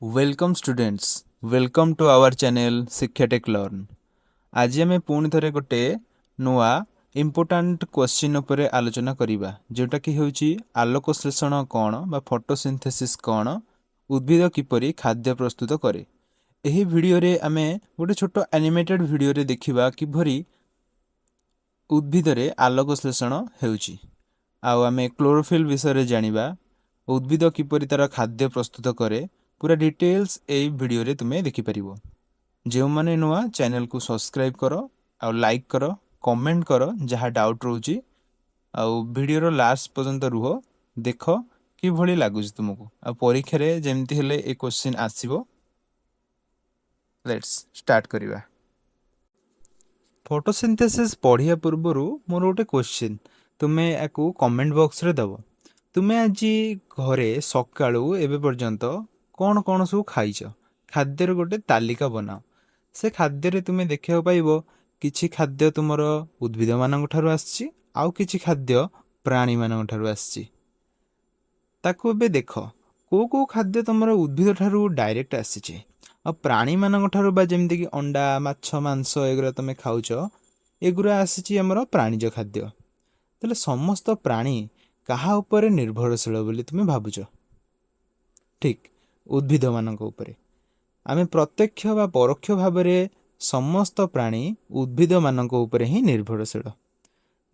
Welcome students welcome to our channel Shiksha tech learn. आज आम पुणी थे गोटे नुआ इम्पोर्टाट क्वेश्चन उपरे आलोचना करिबा जोटा कि होची आलोक श्लेषण कौन बा फोटोसिंथेसिस कौन, उद्भिद किपरि खाद्य प्रस्तुत करे। एही वीडियो रे आमे गोटे छोटो एनिमेटेड वीडियो रे देखिबा किभरि उद्भिद रे आलोक श्लेषण हेउची। आउ आमे क्लोरोफिल विषय रे जानिबा उद्भिद किपरि तार खाद्य प्रस्तुत करे। पूरा डिटेल्स ए वीडियो रे तुम्हें देखि परिबो। जो माने नुआ चैनल को सब्सक्राइब करो आ लाइक करो, कमेंट करो जहाँ डाउट रोची आ वीडियो रो लास्ट पर्यंत रुह देख कि भली लागुच तुमको आ परीक्षा रे जेमती हेले ए क्वेश्चन आसीबो। लेट्स स्टार्ट करिबा। फोटोसिंथेसिस पढ़िया पूर्वरु मोर गोटे क्वेश्चन तुम्हें याकू कमेंट बॉक्स रे दबो। तुम्हें आज घरे सकाळू एबे पर्यंत कौन कौन सब खाइछ, खाद्यर गोटे तालिका बनाओ। से खाद्य तुम्हें देखा पाइब किछि खाद्य तुमर उद्भिद मान आसी, आउ किछि खाद्य प्राणी मान आसी। ताकू एबे देख को को खाद्य तुमर उद्भिद ठारू डायरेक्ट आसी आ प्राणी मान बा जेमती कि अंडा माछ मांस एगुरा तुम खाऊच, एगुरा आसी आमर प्राणीज खाद्य। तेल समस्त प्राणी कहा उपरे निर्भरशील बोली तुम भावुच? ठीक, उद्भिद मानक उपरे। आमे प्रत्यक्ष बा परोक्ष भाव में समस्त प्राणी उद्भिद मानक उपरे ही निर्भरशील।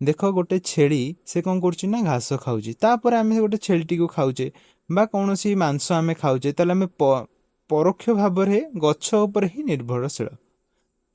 देख गोटे छेली से कौन कर ना घास खाऊँ, तापर आम गोटे छेलीटी को खाऊचे बा कौन सी मांस आम खाऊचे, ताले आम परोक्ष भाव में गछ उपर ही निर्भरशील।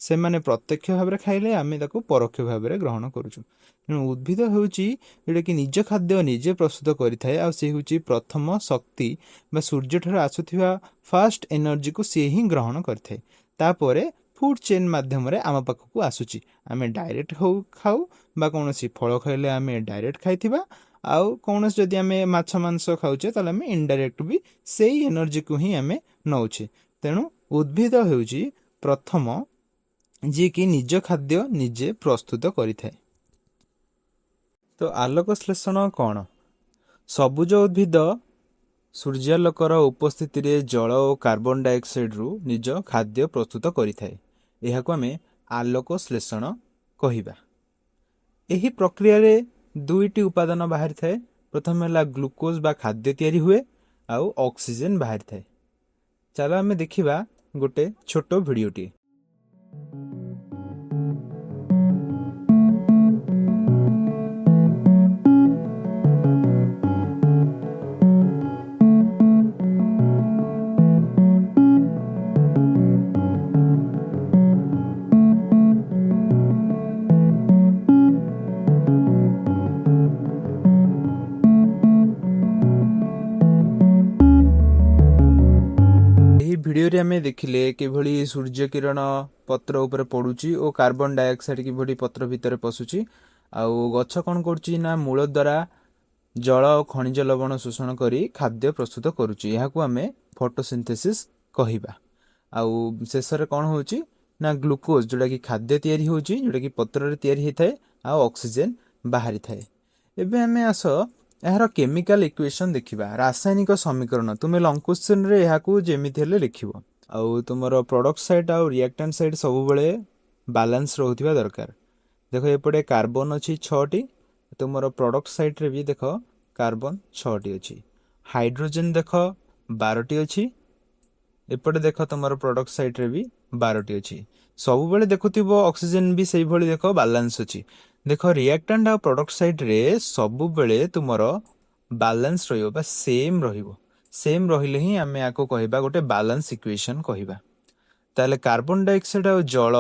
से माने प्रत्यक्ष भाव में खाइले आम परोक्ष भाव में ग्रहण करुचु। तेणु उद्भिद होउची जोटा कि निज खाद्य निजे प्रस्तुत करिथाए आ से होउची प्रथम शक्ति बा सूर्य ठार आसुथिबा फास्ट एनर्जी को सी ही ग्रहण करिथाए। तापरे फूड चेन माध्यम रे आम पाखक आसुची। आमे डायरेक्ट खाऊ बा कौन सी फल खाइले आमे डायरेक्ट खाइथिबा, आउ कौन जदि आमे माछ मांस खाउचे ताले आमे इनडायरेक्ट भी सेही एनर्जी को ही आमे नौचे। तेणु उद्भिद होउची प्रथम जी कि निज खाद्य निजे प्रस्तुत करिथाए। तो आलोक श्लेषण कौन? सबुज उद्भिद सूर्यालोकर उपस्थिति रे जल और कार्बन डाइऑक्साइड रु निज खाद्य प्रस्तुत करिथाए। एहाको आमे आलोक श्लेषण कहिबा। एही प्रक्रिया रे दुईटी उपादान बाहरी थाए। प्रथम है ग्लूकोज बा खाद्य तैयारी हुए, आउ ऑक्सीजन बाहरी थाए। चलो आमे देखिबा गोटे छोटो भिडियोटी। भिडियो रे आमे देखिले किभली सूर्य किरण पत्र ऊपर पड़ुची और कार्बन डाइऑक्साइड किभली पत्र भितर पशुची। आउ गछ कौन करुची ना मूल द्वारा जल और खनिज लवण शोषण करी खाद्य प्रस्तुत करुची। यहाँ को आमे फोटोसिंथेसिस कहिबा। आउ शेष रे कौन होची ना ग्लूकोज जोटा कि खाद्य तैयारी होची, जोटा कि पत्र रे तैयारी होता आ ऑक्सीजन बाहरी थाए। एबे आमे आस यार केमिकल इक्वेशन देखिबा, रासायनिक समीकरण। तुम लॉन्ग क्वेश्चन रे याकू जेमिति हेले लिखिबो। आउ तुमरो प्रोडक्ट साइड आउ रिएक्टेंट साइड सब बेले बैलेंस रहउथिबा दरकार। देखो एपटे कार्बन अछि 6 टी, तुमरो प्रोडक्ट साइड रे भी देखो कार्बन 6 टी अछि। हाइड्रोजन देखो 12 टी अछि। एपटे देखो तुमरो प्रोडक्ट साइड रे भी 12 टी अछि। सब बेले देखुथिबो ऑक्सीजन भी सही भली देखो बैलेंस अछि। देखो रिएक्टेंट आ प्रोडक्ट साइड रे सब बेले तुमरो बैलेंस रहिबो बा सेम रहिबो। सेम रहिले ही आमे याको कहिबा गोटे बैलेंस इक्वेशन कहिबा। ताले कार्बन डाइऑक्साइड आ जल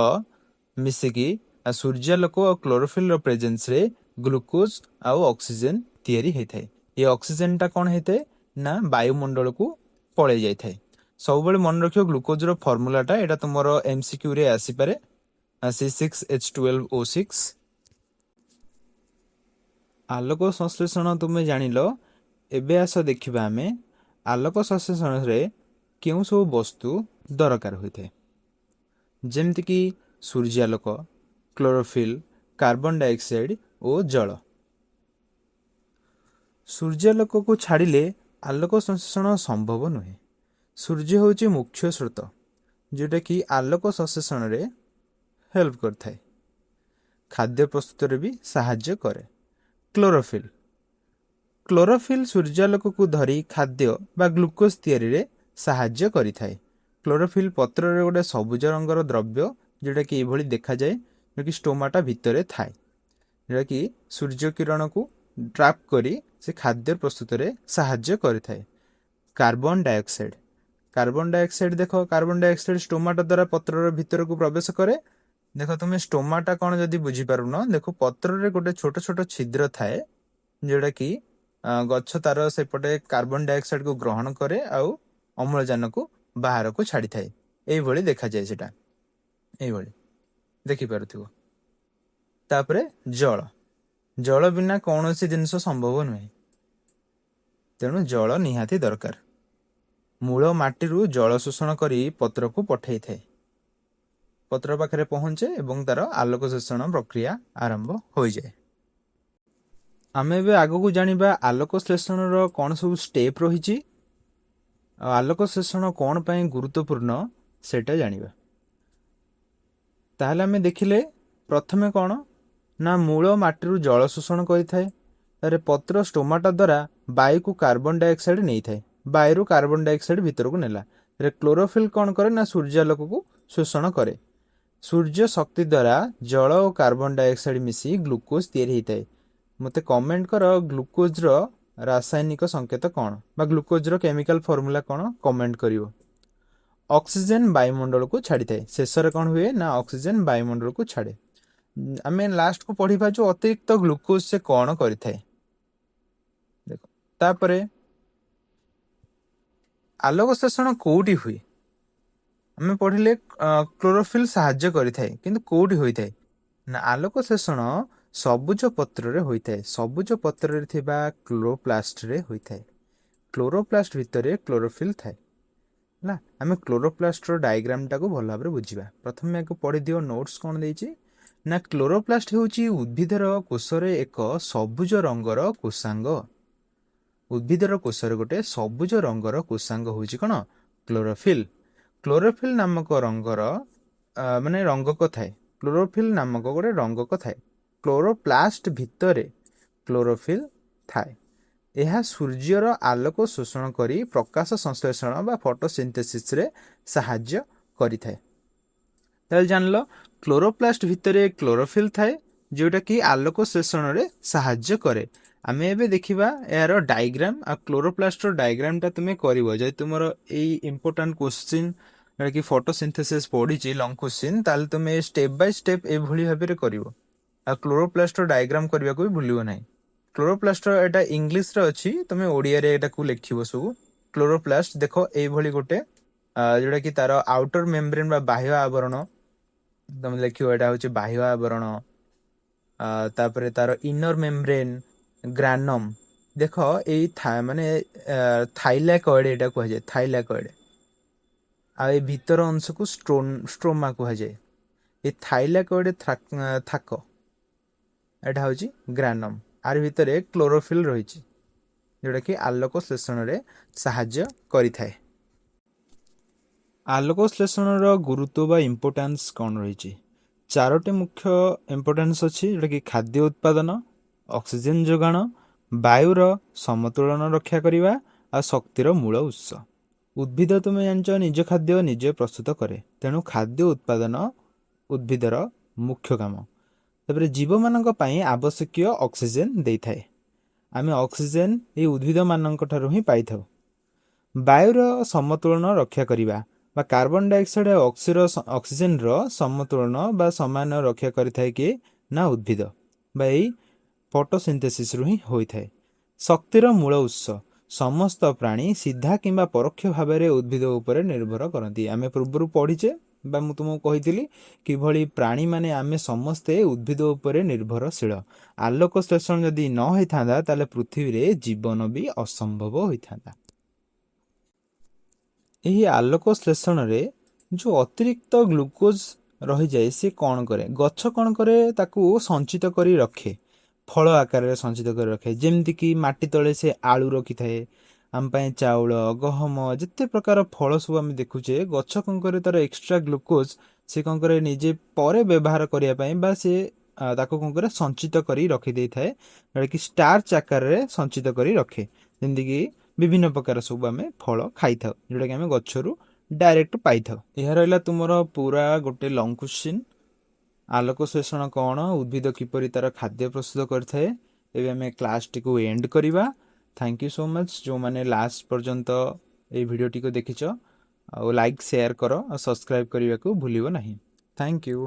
मिसिकी आ सूर्यालोक और क्लोरोफिल रो प्रेजेंस रे ग्लूकोज आ ऑक्सीजन तैयारी हेथाय। ये ऑक्सीजन टा कोन हेथाय ना वायुमंडल को पळे जायथाय। सब बेले मन रखियो ग्लूकोज रो फार्मूला टा एटा तुमरो एमसीक्यू रे आसी पारे C6H12O6। आलोक संश्लेषण तुमे जानिलो। एबे आस देखिबा आमे आलोक संश्लेषण रे केउ सब वस्तु दरकार होइथे, जेमति कि सूर्यालोक, क्लोरोफिल, कार्बन डाइऑक्साइड और जल। सूर्यालोक को छाड़िले आलोक संश्लेषण संभव नुहे। ସୂର୍ଯ୍ୟ ହେଉଛି ମୁଖ୍ୟ ସ୍ରୋତ ଯେଉଁଟାକି ଆଲୋକ ସଂଶ୍ଳେଷଣରେ ହେଲ୍ପ କରିଥାଏ। ଖାଦ୍ୟ ପ୍ରସ୍ତୁତରେ ବି ସାହାଯ୍ୟ କରେ। କ୍ଲୋରୋଫିଲ୍ କ୍ଲୋରୋଫିଲ୍ ସୂର୍ଯ୍ୟାଲୋକକୁ ଧରି ଖାଦ୍ୟ ବା ଗ୍ଲୁକୋଜ୍ ତିଆରିରେ ସାହାଯ୍ୟ କରିଥାଏ। କ୍ଲୋରୋଫିଲ୍ ପତ୍ରରେ ଗୋଟେ ସବୁଜ ରଙ୍ଗର ଦ୍ରବ୍ୟ ଯେଉଁଟାକି ଏଇଭଳି ଦେଖାଯାଏ, ଯେଉଁଟାକି ଷ୍ଟୋମାଟା ଭିତରେ ଥାଏ, ଯେଉଁଟାକି ସୂର୍ଯ୍ୟ କିରଣକୁ ଟ୍ରାପ୍ କରି ସେ ଖାଦ୍ୟ ପ୍ରସ୍ତୁତରେ ସାହାଯ୍ୟ କରିଥାଏ। କାର୍ବନ ଡାଇଅକ୍ସାଇଡ୍ ଦେଖ, କାର୍ବନ ଡାଇଅକ୍ସାଇଡ୍ ଷ୍ଟୋମାଟା ଦ୍ୱାରା ପତ୍ରର ଭିତରକୁ ପ୍ରବେଶ କରେ। ଦେଖ, ତୁମେ ଷ୍ଟୋମାଟା କ'ଣ ଯଦି ବୁଝିପାରୁନ, ଦେଖ ପତ୍ରରେ ଗୋଟେ ଛୋଟ ଛୋଟ ଛିଦ୍ର ଥାଏ, ଯେଉଁଟାକି ଗଛ ତାର ସେପଟେ କାର୍ବନ ଡାଇଅକ୍ସାଇଡ୍କୁ ଗ୍ରହଣ କରେ ଆଉ ଅମ୍ଳଜାନକୁ ବାହାରକୁ ଛାଡ଼ିଥାଏ। ଏଇଭଳି ଦେଖାଯାଏ, ସେଟା ଏଇଭଳି ଦେଖିପାରୁଥିବ। ତାପରେ ଜଳ ବିନା କୌଣସି ଜିନିଷ ସମ୍ଭବ ନୁହେଁ, ତେଣୁ ଜଳ ନିହାତି ଦରକାର। ମୂଳ ମାଟିରୁ ଜଳ ଶୋଷଣ କରି ପତ୍ରକୁ ପଠାଇଥାଏ, ପତ୍ର ପାଖରେ ପହଞ୍ଚେ ଏବଂ ତାର ଆଲୋକ ଶୋଷଣ ପ୍ରକ୍ରିୟା ଆରମ୍ଭ ହୋଇଯାଏ। ଆମେ ଏବେ ଆଗକୁ ଜାଣିବା ଆଲୋକ ଶ୍ଳେଷଣର କ'ଣ ସବୁ ଷ୍ଟେପ୍ ରହିଛି ଆଉ ଆଲୋକ ଶ୍ଳେଷଣ କ'ଣ ପାଇଁ ଗୁରୁତ୍ୱପୂର୍ଣ୍ଣ ସେଇଟା ଜାଣିବା। ତାହେଲେ ଆମେ ଦେଖିଲେ ପ୍ରଥମେ କ'ଣ ନା ମୂଳ ମାଟିରୁ ଜଳ ଶୋଷଣ କରିଥାଏ, ତାରେ ପତ୍ର ଷ୍ଟୋମାଟା ଦ୍ୱାରା ବାୟୁକୁ କାର୍ବନ ଡାଇଅକ୍ସାଇଡ୍ ନେଇଥାଏ, ବାୟୁରୁ କାର୍ବନ ଡାଇଅକ୍ସାଇଡ୍ ଭିତରକୁ ନେଲା। କ୍ଲୋରୋଫିଲ୍ କ'ଣ କରେ ନା ସୂର୍ଯ୍ୟାଲୋକକୁ ଶୋଷଣ କରେ। ସୂର୍ଯ୍ୟ ଶକ୍ତି ଦ୍ୱାରା ଜଳ ଓ କାର୍ବନ ଡାଇଅକ୍ସାଇଡ୍ ମିଶି ଗ୍ଲୁକୋଜ୍ ତିଆରି ହୋଇଥାଏ। ମୋତେ କମେଣ୍ଟ କର ଗ୍ଲୁକୋଜ୍ର ରାସାୟନିକ ସଂକେତ କ'ଣ ବା ଗ୍ଲୁକୋଜ୍ର କେମିକାଲ ଫର୍ମୁଲା କ'ଣ କମେଣ୍ଟ କରିବ। ଅକ୍ସିଜେନ୍ ବାୟୁମଣ୍ଡଳକୁ ଛାଡ଼ିଥାଏ। ଶେଷରେ କ'ଣ ହୁଏ ନା ଅକ୍ସିଜେନ୍ ବାୟୁମଣ୍ଡଳକୁ ଛାଡ଼େ। ଆମେ ଲାଷ୍ଟକୁ ପଢ଼ିବା ଯେଉଁ ଅତିରିକ୍ତ ଗ୍ଲୁକୋଜ୍ ସେ କ'ଣ କରିଥାଏ। ଦେଖ, ତାପରେ ଆଲୋକ ଶୋଷଣ କୋଉଠି ହୁଏ? ଆମେ ପଢ଼ିଲେ କ୍ଲୋରୋଫିଲ୍ ସାହାଯ୍ୟ କରିଥାଏ, କିନ୍ତୁ କୋଉଠି ହୋଇଥାଏ ନା ଆଲୋକ ଶୋଷଣ ସବୁଜ ପତ୍ରରେ ହୋଇଥାଏ। ସବୁଜ ପତ୍ରରେ ଥିବା କ୍ଲୋରୋପ୍ଲାଷ୍ଟରେ ହୋଇଥାଏ। କ୍ଲୋରୋପ୍ଲାଷ୍ଟ ଭିତରେ କ୍ଲୋରୋଫିଲ୍ ଥାଏ। ହେଲା, ଆମେ କ୍ଲୋରୋପ୍ଲାଷ୍ଟର ଡାଇଗ୍ରାମଟାକୁ ଭଲ ଭାବରେ ବୁଝିବା। ପ୍ରଥମେ ଆକୁ ପଢ଼ିଦିଅ, ନୋଟ୍ସ କ'ଣ ଦେଇଛି ନା କ୍ଲୋରୋପ୍ଲାଷ୍ଟ ହେଉଛି ଉଦ୍ଭିଦର କୋଷରେ ଏକ ସବୁଜ ରଙ୍ଗର କୋଷାଙ୍ଗ। ଉଦ୍ଭିଦର କୋଷରେ ଗୋଟେ ସବୁଜ ରଙ୍ଗର କୋଷାଙ୍ଗ ହେଉଛି କ'ଣ କ୍ଲୋରୋଫିଲ୍। କ୍ଲୋରୋଫିଲ୍ ନାମକ ରଙ୍ଗର ରଙ୍ଗକ ଥାଏ। କ୍ଲୋରୋଫିଲ୍ ନାମକ ଗୋଟେ ରଙ୍ଗକ ଥାଏ। କ୍ଲୋରୋପ୍ଲାଷ୍ଟ ଭିତରେ କ୍ଲୋରୋଫିଲ୍ ଥାଏ। ଏହା ସୂର୍ଯ୍ୟର ଆଲୋକ ଶୋଷଣ କରି ପ୍ରକାଶ ସଂଶ୍ଳେଷଣ ବା ଫଟୋସିନ୍ଥେସିସ୍ରେ ସାହାଯ୍ୟ କରିଥାଏ। ତାହେଲେ ଜାଣିଲ କ୍ଲୋରୋପ୍ଲାଷ୍ଟ ଭିତରେ କ୍ଲୋରୋଫିଲ୍ ଥାଏ, ଯେଉଁଟାକି ଆଲୋକ ଶୋଷଣରେ ସାହାଯ୍ୟ କରେ। ଆମେ ଏବେ ଦେଖିବା ଏହାର ଡାଇଗ୍ରାମ। ଆଉ କ୍ଲୋରୋପ୍ଲାଷ୍ଟର ଡାଇଗ୍ରାମଟା ତୁମେ କରିବ ଯଦି ତୁମର ଏଇ ଇମ୍ପୋର୍ଟାଣ୍ଟ କ୍ୱେଶ୍ଚିନ୍ କି ଫଟୋସିନ୍ଥେସିସ୍ ପଡ଼ିଛି ଲଙ୍ଗ କ୍ୱେଶ୍ଚିନ୍, ତାହେଲେ ତୁମେ ଷ୍ଟେପ୍ ବାଇ ଷ୍ଟେପ୍ ଏଭଳି ଭାବରେ କରିବ। ଆଉ କ୍ଲୋରୋପ୍ଲାଷ୍ଟର ଡାଇଗ୍ରାମ କରିବାକୁ ବି ଭୁଲିବ ନାହିଁ। କ୍ଲୋରୋପ୍ଲାଷ୍ଟର ଏଇଟା ଇଂଲିଶରେ ଅଛି, ତୁମେ ଓଡ଼ିଆରେ ଏଟାକୁ ଲେଖିବ ସବୁ। କ୍ଲୋରୋପ୍ଲାଷ୍ଟ ଦେଖ ଏଇଭଳି ଗୋଟେ ଯେଉଁଟାକି ତାର ଆଉଟର ମେମ୍ବ୍ରେନ୍ ବା ବାହ୍ୟ ଆବରଣ, ତମେ ଲେଖିବ ଏଇଟା ହେଉଛି ବାହ୍ୟ ଆବରଣ। ତାପରେ ତାର ଇନର ମେମ୍ବ୍ରେନ୍ ଗ୍ରାନମ୍, ଦେଖ ଏଇ ଥାଇଲାକଏଡ୍ ଏଇଟା କୁହାଯାଏ, ଥାଇଲାକଏଡ୍। ଆଉ ଏ ଭିତର ଅଂଶକୁ ଷ୍ଟ୍ରୋମା କୁହାଯାଏ। ଏ ଥାଇଲାକଏଡ୍ ଥାକ ଏଇଟା ହେଉଛି ଗ୍ରାନମ୍। ଆର ଭିତରେ କ୍ଲୋରୋଫିଲ୍ ରହିଛି, ଯେଉଁଟାକି ଆଲୋକ ଶ୍ଳେଷଣରେ ସାହାଯ୍ୟ କରିଥାଏ। ଆଲୋକ ଶ୍ଳେଷଣର ଗୁରୁତ୍ୱ ବା ଇମ୍ପୋର୍ଟାନ୍ସ କ'ଣ ରହିଛି? ଚାରୋଟି ମୁଖ୍ୟ ଇମ୍ପୋର୍ଟାନ୍ସ ଅଛି, ଯେଉଁଟାକି ଖାଦ୍ୟ ଉତ୍ପାଦନ, ଅକ୍ସିଜେନ୍ ଯୋଗାଣ, ବାୟୁର ସମତୁଳନ ରକ୍ଷା କରିବା ଆଉ ଶକ୍ତିର ମୂଳ ଉତ୍ସ। ଉଦ୍ଭିଦ ତୁମେ ଜାଣିଛ ନିଜ ଖାଦ୍ୟ ନିଜେ ପ୍ରସ୍ତୁତ କରେ, ତେଣୁ ଖାଦ୍ୟ ଉତ୍ପାଦନ ଉଦ୍ଭିଦର ମୁଖ୍ୟ କାମ। ତାପରେ ଜୀବମାନଙ୍କ ପାଇଁ ଆବଶ୍ୟକୀୟ ଅକ୍ସିଜେନ୍ ଦେଇଥାଏ। ଆମେ ଅକ୍ସିଜେନ୍ ଏଇ ଉଦ୍ଭିଦମାନଙ୍କ ଠାରୁ ହିଁ ପାଇଥାଉ। ବାୟୁର ସମତୁଳନ ରକ୍ଷା କରିବା ବା କାର୍ବନ ଡାଇଅକ୍ସାଇଡ୍ ଆଉ ଅକ୍ସିଜେନ୍ର ସମତୁଳନ ବା ସମାନ ରକ୍ଷା କରିଥାଏ କିଏ ନା ଉଦ୍ଭିଦ, ବା ଏଇ ଫଟୋସିନ୍ଥେସିସ୍ରୁ ହିଁ ହୋଇଥାଏ। ଶକ୍ତିର ମୂଳ ଉତ୍ସ, ସମସ୍ତ ପ୍ରାଣୀ ସିଧା କିମ୍ବା ପରୋକ୍ଷ ଭାବରେ ଉଦ୍ଭିଦ ଉପରେ ନିର୍ଭର କରନ୍ତି। ଆମେ ପୂର୍ବରୁ ପଢ଼ିଛେ ବା ମୁଁ ତୁମକୁ କହିଥିଲି କିଭଳି ପ୍ରାଣୀମାନେ ଆମେ ସମସ୍ତେ ଉଦ୍ଭିଦ ଉପରେ ନିର୍ଭରଶୀଳ। ଆଲୋକ ଶ୍ଳେଷଣ ଯଦି ନ ହୋଇଥାନ୍ତା ତାହେଲେ ପୃଥିବୀରେ ଜୀବନ ବି ଅସମ୍ଭବ ହୋଇଥାନ୍ତା। ଏହି ଆଲୋକ ଶ୍ଳେଷଣରେ ଯେଉଁ ଅତିରିକ୍ତ ଗ୍ଲୁକୋଜ୍ ରହିଯାଏ ସେ କ'ଣ କରେ? ଗଛ କ'ଣ କରେ? ତାକୁ ସଞ୍ଚିତ କରି ରଖେ, ଫଳ ଆକାରରେ ସଞ୍ଚିତ କରି ରଖେ। ଯେମିତିକି ମାଟି ତଳେ ସେ ଆଳୁ ରଖିଥାଏ, ଆମ ପାଇଁ ଚାଉଳ ଗହମ ଯେତେ ପ୍ରକାର ଫଳ ସବୁ ଆମେ ଦେଖୁଛେ ଗଛ କଣ କରେ ତାର ଏକ୍ସଟ୍ରା ଗ୍ଲୁକୋଜ ସେ କଣ କରେ ନିଜେ ପରେ ବ୍ୟବହାର କରିବା ପାଇଁ ବା ସେ ତାକୁ କଣ କରେ ସଞ୍ଚିତ କରି ରଖିଦେଇଥାଏ ଯୋଉଟାକି ଷ୍ଟାର୍ଚ ଆକାରରେ ସଞ୍ଚିତ କରି ରଖେ ଯେମିତିକି ବିଭିନ୍ନ ପ୍ରକାର ସବୁ ଆମେ ଫଳ ଖାଇଥାଉ ଯୋଉଟାକି ଆମେ ଗଛରୁ ଡାଇରେକ୍ଟ ପାଇଥାଉ। ଏହା ରହିଲା ତୁମର ପୁରା ଗୋଟେ ଲଙ୍ଗ କ୍ୱେଶ୍ଚିନ୍। ଆଲୋକ ଶୋଷଣ କ'ଣ, ଉଦ୍ଭିଦ କିପରି ତାର ଖାଦ୍ୟ ପ୍ରସ୍ତୁତ କରିଥାଏ। ଏବେ ଆମେ କ୍ଲାସଟିକୁ ଏଣ୍ଡ କରିବା। ଥ୍ୟାଙ୍କ ୟୁ ସୋ ମଚ୍ ଯେଉଁମାନେ ଲାଷ୍ଟ ପର୍ଯ୍ୟନ୍ତ ଏଇ ଭିଡ଼ିଓଟିକୁ ଦେଖିଛ। ଆଉ ଲାଇକ୍ ସେୟାର କର ଆଉ ସବସ୍କ୍ରାଇବ୍ କରିବାକୁ ଭୁଲିବ ନାହିଁ। Thank you.